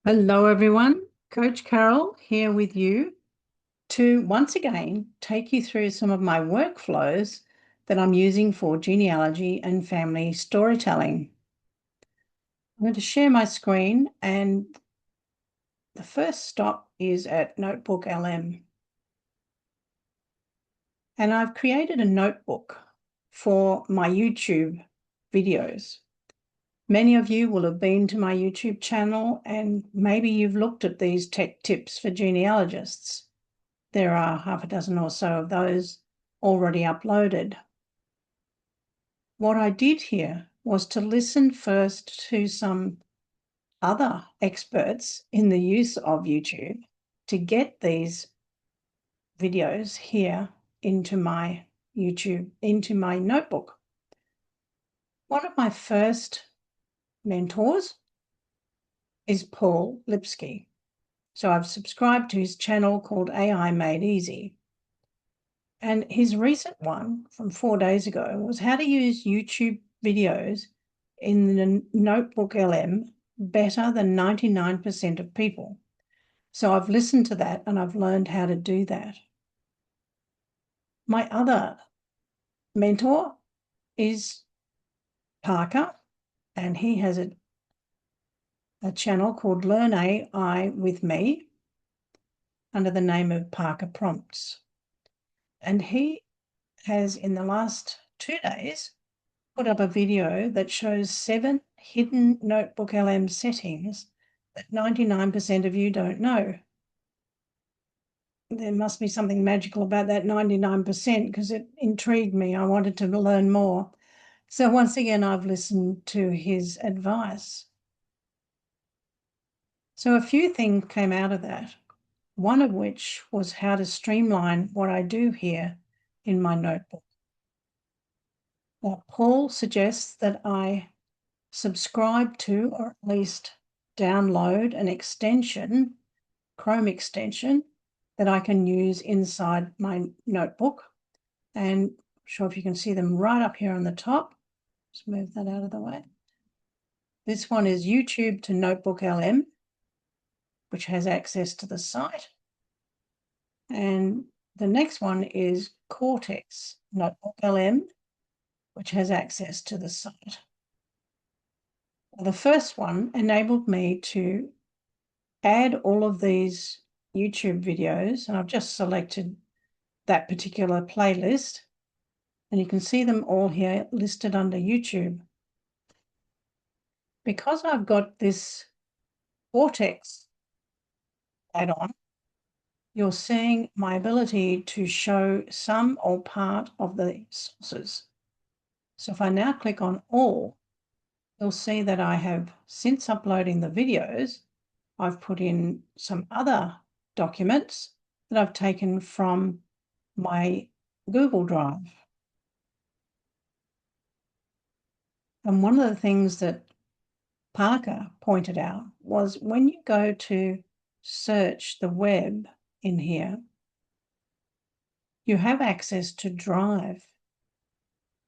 Hello, everyone. Coach Carol here with you to once again take you through some of my workflows that I'm using for genealogy and family storytelling. I'm going to share my screen, and the first stop is at NotebookLM. And I've created a notebook for my YouTube videos. Many of you will have been to my YouTube channel, and maybe you've looked at these tech tips for genealogists. There are half a dozen or so of those already uploaded. What I did here was to listen first to some other experts in the use of YouTube to get these videos here into my notebook. One of my first mentors is Paul Lipsky. So I've subscribed to his channel called AI Made Easy. And his recent one from 4 days ago was how to use YouTube videos in the NotebookLM better than 99% of people. So I've listened to that and I've learned how to do that. My other mentor is Parker, and he has a channel called Learn AI with Me under the name of Parker Prompts. And he has, in the last 2 days, put up a video that shows 7 hidden NotebookLM settings that 99% of you don't know. There must be something magical about that 99% because it intrigued me. I wanted to learn more. So once again, I've listened to his advice. So a few things came out of that, one of which was how to streamline what I do here in my notebook. Now, Paul suggests that I subscribe to, or at least download, an extension, Chrome extension, that I can use inside my notebook. And I'm sure if you can see them right up here on the top. Just move that out of the way. This one is YouTube to NotebookLM, which has access to the site. And the next one is Cortex NotebookLM, which has access to the site. The first one enabled me to add all of these YouTube videos, and I've just selected that particular playlist, and you can see them all here listed under YouTube. Because I've got this Vortex add-on, you're seeing my ability to show some or part of the sources. So if I now click on all, you'll see that I have, since uploading the videos, I've put in some other documents that I've taken from my Google Drive. And one of the things that Parker pointed out was when you go to search the web in here, you have access to Drive.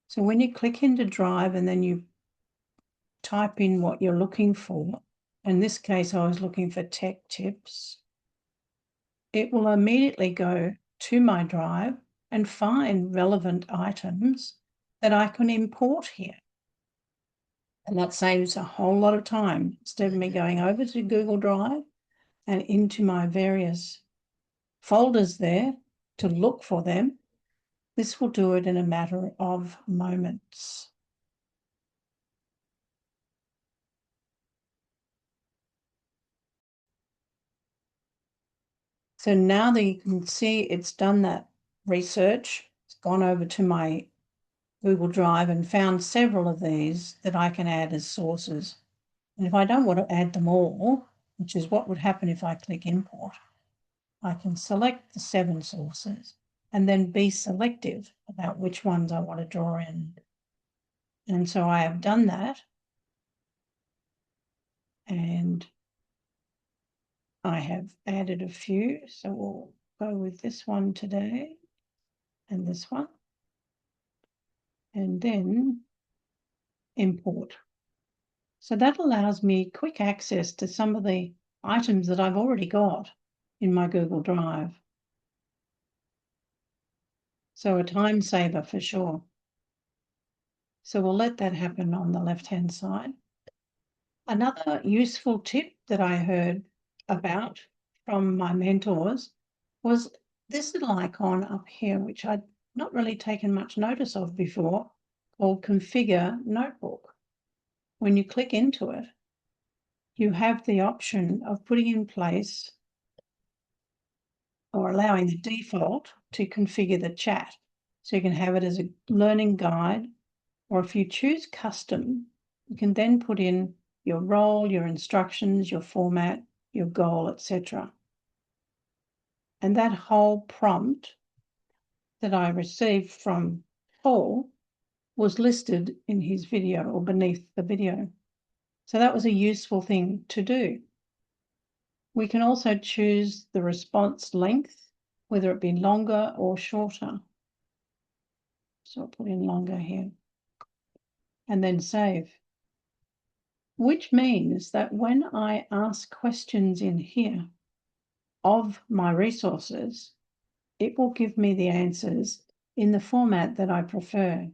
So when you click into Drive and then you type in what you're looking for, in this case, I was looking for tech tips, it will immediately go to my Drive and find relevant items that I can import here. And that saves a whole lot of time. Instead of me going over to Google Drive and into my various folders there to look for them, this will do it in a matter of moments. So now that you can see it's done that research, it's gone over to my Google Drive and found several of these that I can add as sources. And if I don't want to add them all, which is what would happen if I click import, I can select the 7 sources and then be selective about which ones I want to draw in. And so I have done that. And I have added a few. So we'll go with this one today and this one. And then import. So that allows me quick access to some of the items that I've already got in my Google Drive. So a time saver for sure. So we'll let that happen on the left-hand side. Another useful tip that I heard about from my mentors was this little icon up here, which I'd not really taken much notice of before, called Configure Notebook. When you click into it, you have the option of putting in place or allowing the default to configure the chat. So you can have it as a learning guide, or if you choose custom, you can then put in your role, your instructions, your format, your goal, etc. And that whole prompt that I received from Paul was listed in his video or beneath the video. So that was a useful thing to do. We can also choose the response length, whether it be longer or shorter. So I'll put in longer here and then save. Which means that when I ask questions in here of my resources, it will give me the answers in the format that I prefer.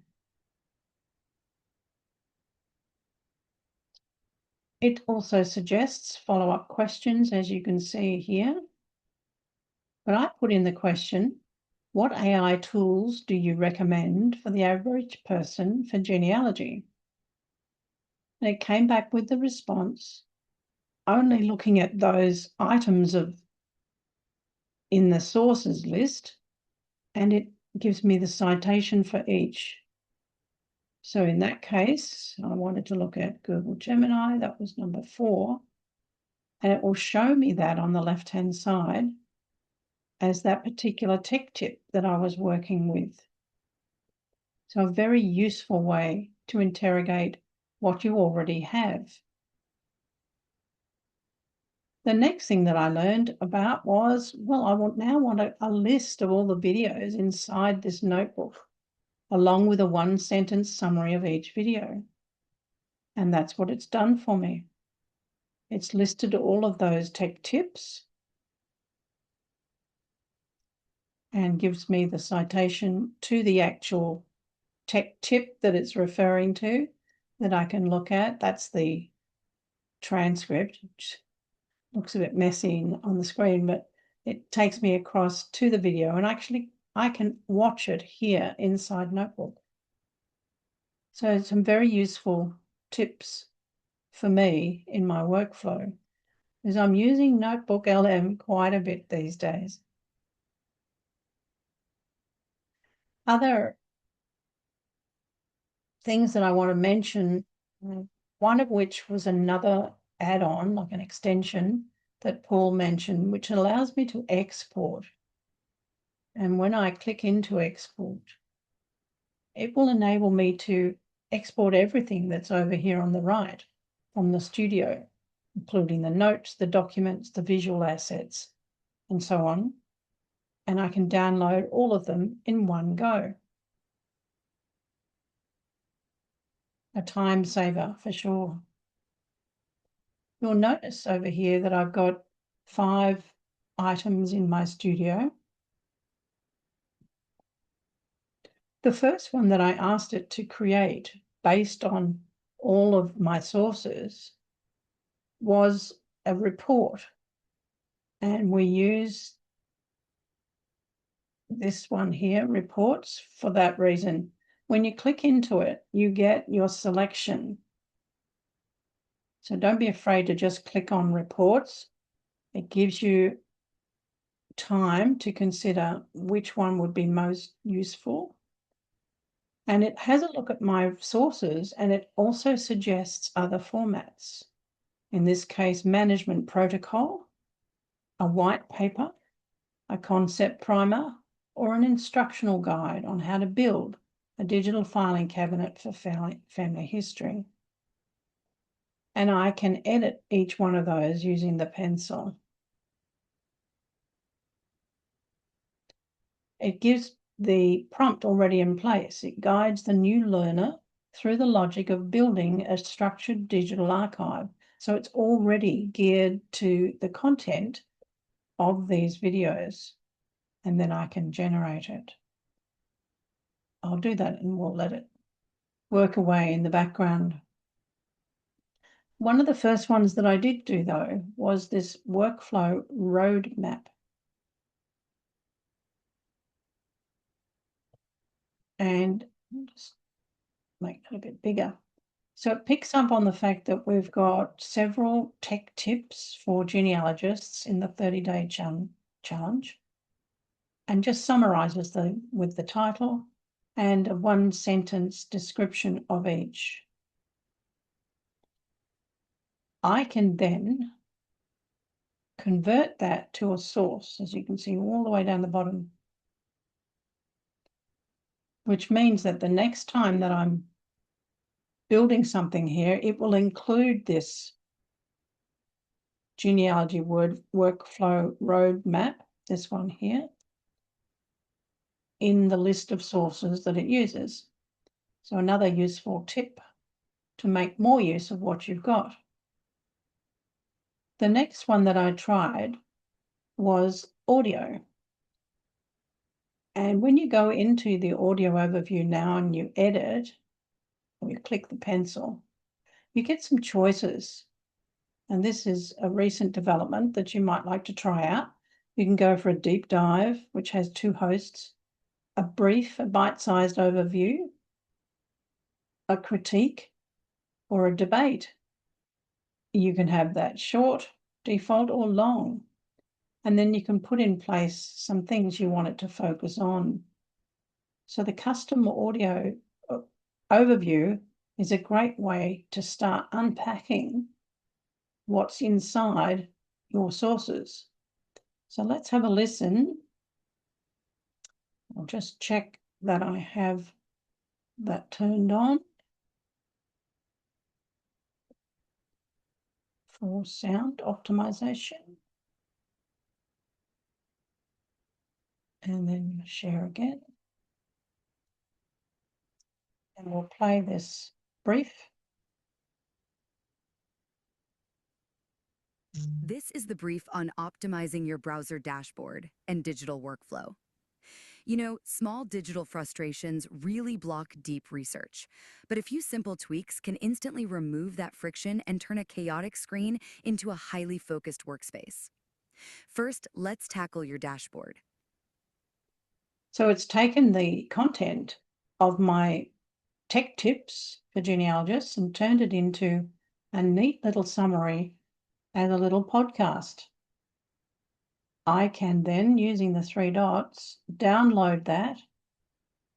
It also suggests follow-up questions, as you can see here. But I put in the question, what AI tools do you recommend for the average person for genealogy? And it came back with the response, only looking at those items in the sources list, and it gives me the citation for each. So in that case, I wanted to look at Google Gemini, that was number 4, and it will show me that on the left-hand side as that particular tech tip that I was working with. So a very useful way to interrogate what you already have. The next thing that I learned about was, well, I now want a list of all the videos inside this notebook, along with a one-sentence summary of each video. And that's what it's done for me. It's listed all of those tech tips and gives me the citation to the actual tech tip that it's referring to that I can look at. That's the transcript, which looks a bit messy on the screen, but it takes me across to the video, and actually I can watch it here inside Notebook. So some very useful tips for me in my workflow, because I'm using NotebookLM quite a bit these days. Other things that I want to mention, one of which was another add-on, like an extension that Paul mentioned, which allows me to export. And when I click into export, it will enable me to export everything that's over here on the right from the studio, including the notes, the documents, the visual assets, and so on. And I can download all of them in one go. A time saver for sure. You'll notice over here that I've got 5 items in my studio. The first one that I asked it to create based on all of my sources was a report. And we use this one here, reports, for that reason. When you click into it, you get your selection. So don't be afraid to just click on reports. It gives you time to consider which one would be most useful. And it has a look at my sources, and it also suggests other formats. In this case, management protocol, a white paper, a concept primer, or an instructional guide on how to build a digital filing cabinet for family history. And I can edit each one of those using the pencil. It gives the prompt already in place. It guides the new learner through the logic of building a structured digital archive So it's already geared to the content of these videos, and then I can generate it. I'll do that and we'll let it work away in the background. One of the first ones that I did do, though, was this workflow roadmap. And I'll just make it a bit bigger. So it picks up on the fact that we've got several tech tips for genealogists in the 30-day challenge, and just summarizes them with the title and a one-sentence description of each. I can then convert that to a source, as you can see all the way down the bottom, which means that the next time that I'm building something here, it will include this genealogy workflow roadmap, this one here, in the list of sources that it uses. So another useful tip to make more use of what you've got. The next one that I tried was audio. And when you go into the audio overview now and you edit, or you click the pencil, you get some choices. And this is a recent development that you might like to try out. You can go for a deep dive, which has 2 hosts, a brief, a bite-sized overview, a critique, or a debate. You can have that short, default, or long. And then you can put in place some things you want it to focus on. So the custom audio overview is a great way to start unpacking what's inside your sources. So let's have a listen. I'll just check that I have that turned on for sound optimization. And then share again. And we'll play this brief. This is the brief on optimizing your browser dashboard and digital workflow. You know, small digital frustrations really block deep research, but a few simple tweaks can instantly remove that friction and turn a chaotic screen into a highly focused workspace. First, let's tackle your dashboard. So it's taken the content of my tech tips for genealogists and turned it into a neat little summary and a little podcast. I can then, using the 3 dots, download that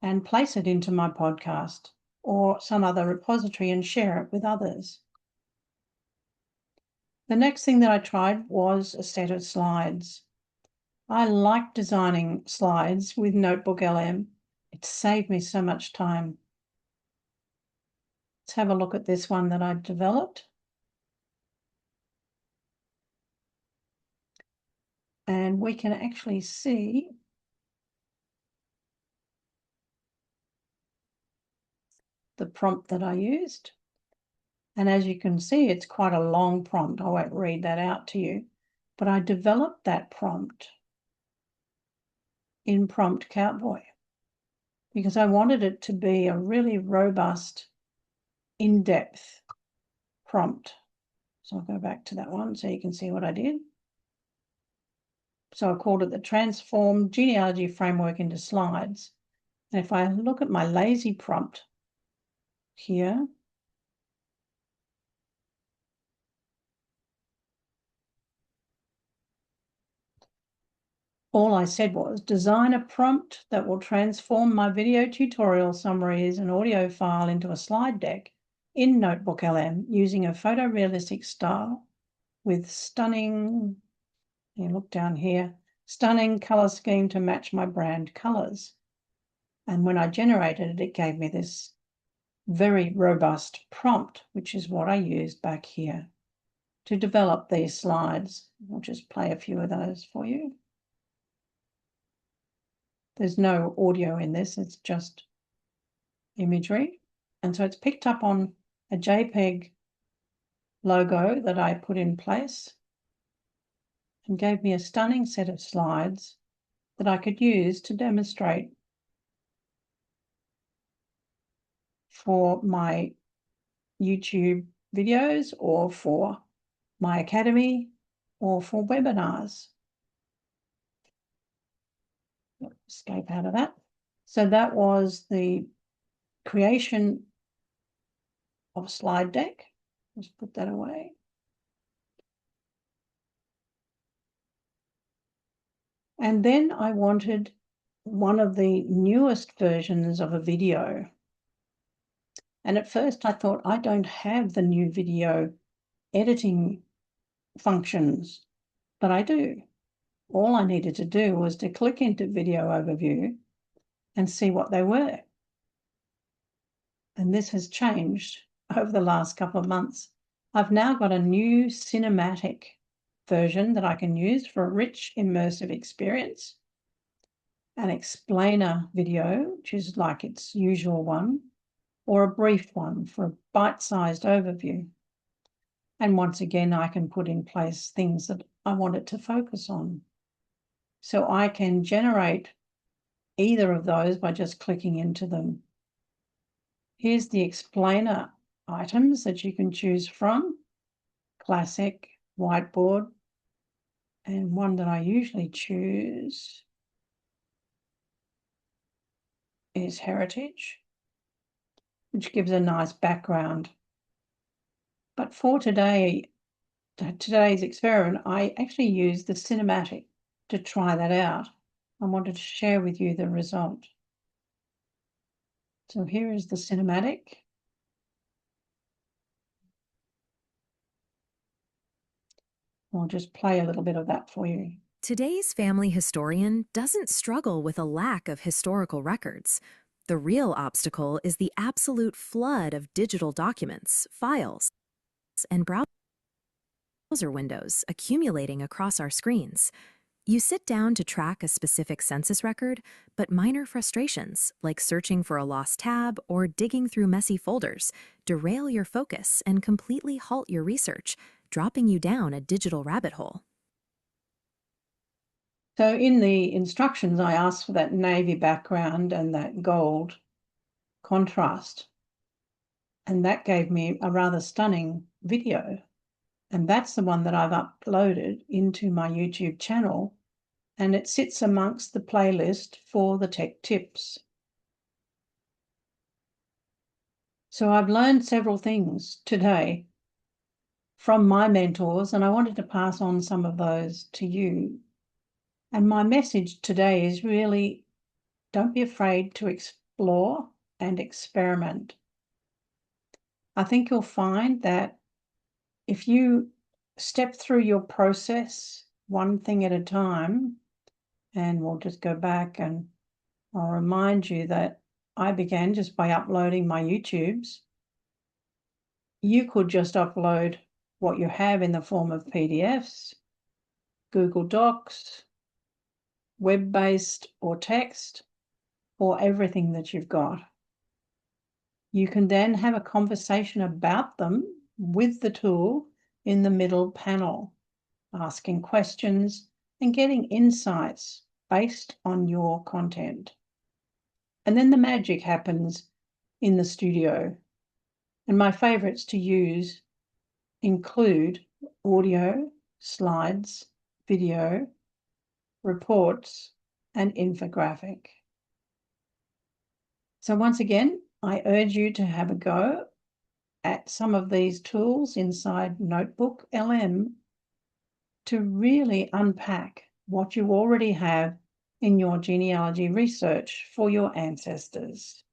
and place it into my podcast or some other repository and share it with others. The next thing that I tried was a set of slides. I like designing slides with NotebookLM. It saved me so much time. Let's have a look at this one that I developed. And we can actually see the prompt that I used. And as you can see, it's quite a long prompt. I won't read that out to you, but I developed that prompt in Prompt Cowboy because I wanted it to be a really robust, in-depth prompt. So I'll go back to that one so you can see what I did. So I called it the Transform Genealogy Framework into Slides. And if I look at my lazy prompt here, all I said was design a prompt that will transform my video tutorial summaries and audio file into a slide deck in NotebookLM using a photorealistic style with stunning, you look down here, stunning color scheme to match my brand colors. And when I generated it, it gave me this very robust prompt, which is what I used back here to develop these slides. I'll just play a few of those for you. There's no audio in this, it's just imagery. And so it's picked up on a JPEG logo that I put in place and gave me a stunning set of slides that I could use to demonstrate for my YouTube videos or for my academy or for webinars. Escape out of that. So that was the creation of slide deck. Let's put that away. And then I wanted one of the newest versions of a video. And at first I thought, I don't have the new video editing functions, but I do. All I needed to do was to click into Video Overview and see what they were. And this has changed over the last couple of months. I've now got a new cinematic version that I can use for a rich, immersive experience, an explainer video, which is like its usual one, or a brief one for a bite-sized overview. And once again, I can put in place things that I want it to focus on. So I can generate either of those by just clicking into them. Here's the explainer items that you can choose from: classic, whiteboard, and one that I usually choose is heritage, which gives a nice background. But for today's experiment, I actually used the cinematic to try that out. I wanted to share with you the result. So here is the cinematic. I'll just play a little bit of that for you. Today's family historian doesn't struggle with a lack of historical records. The real obstacle is the absolute flood of digital documents, files, and browser windows accumulating across our screens. You sit down to track a specific census record, but minor frustrations, like searching for a lost tab or digging through messy folders, derail your focus and completely halt your research, dropping you down a digital rabbit hole. So in the instructions, I asked for that navy background and that gold contrast. And that gave me a rather stunning video. And that's the one that I've uploaded into my YouTube channel. And it sits amongst the playlist for the tech tips. So I've learned several things today from my mentors, and I wanted to pass on some of those to you. And my message today is really, don't be afraid to explore and experiment. I think you'll find that if you step through your process one thing at a time, and we'll just go back and I'll remind you that I began just by uploading my YouTubes. You could just upload what you have in the form of PDFs, Google Docs, web-based or text, or everything that you've got. You can then have a conversation about them with the tool in the middle panel, asking questions and getting insights based on your content. And then the magic happens in the studio. And my favorites to use include audio, slides, video, reports, and infographic. So once again, I urge you to have a go at some of these tools inside NotebookLM to really unpack what you already have in your genealogy research for your ancestors.